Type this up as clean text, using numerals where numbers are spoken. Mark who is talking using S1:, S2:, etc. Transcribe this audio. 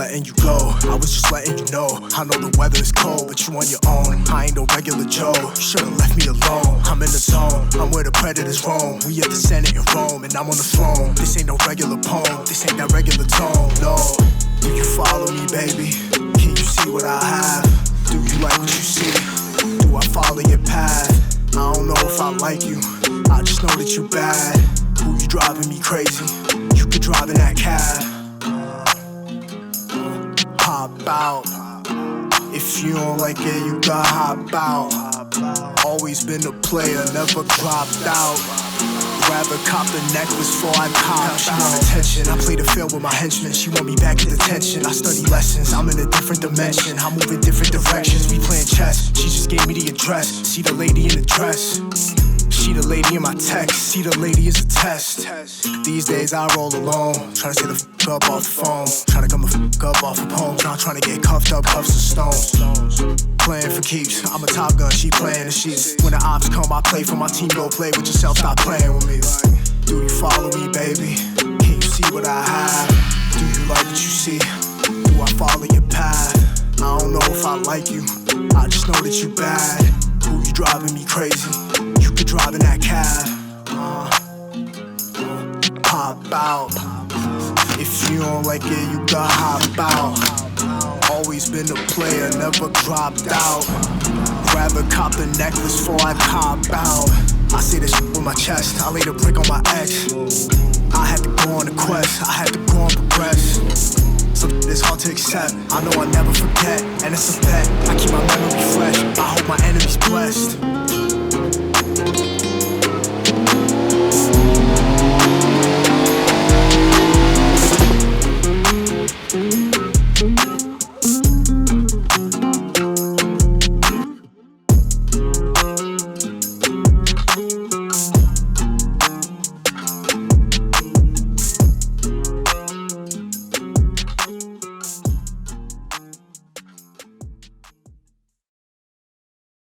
S1: letting you go. I was just letting you know. I know the weather is cold, but you on your own. I ain't no regular Joe. You should've left me alone. I'm in the zone. I'm where the predators roam. We at the Senate in Rome, and I'm on the throne. This ain't no regular poem. This ain't that regular tone. No. Do you follow me, baby? Can you see what I have? Do you like what you see? Do I follow your path? I don't know if I like you. I just know that you bad. Who you driving me crazy? You could drive in that cab. Hop out. If you don't like it, you gotta hop out. Always been a player, never dropped out. Rather cop the necklace before I cop. She want attention, I play the field with my henchmen. She want me back in detention. I study lessons, I'm in a different dimension. I move in different directions, we playing chess. She just gave me the address, see the lady in the dress. She the lady in my text, see the lady is a test. These days I roll alone, tryna stay the f*** up off the phone. Tryna come the f*** up off of poems, not tryna get cuffed up, cuffs of stones. Playing for keeps, I'm a top gun, she playing the sheets. When the ops come, I play for my team, go play with yourself, stop playing with me. Do you follow me, baby? Can you see what I have? Do you like what you see? Do I follow your path? I don't know if I like you, I just know that you bad. Who you driving me crazy? You could drive in that cab. Hop out. If you don't like it, you gotta hop out. Always been a player, never dropped out. Rather cop the necklace before I cop out. I say this with my chest, I laid a brick on my ex. I had to go on a quest, I had to go and progress. Some it's hard to accept, I know I'll never forget, and it's a bet. I keep my memory fresh, I hope my enemies blessed.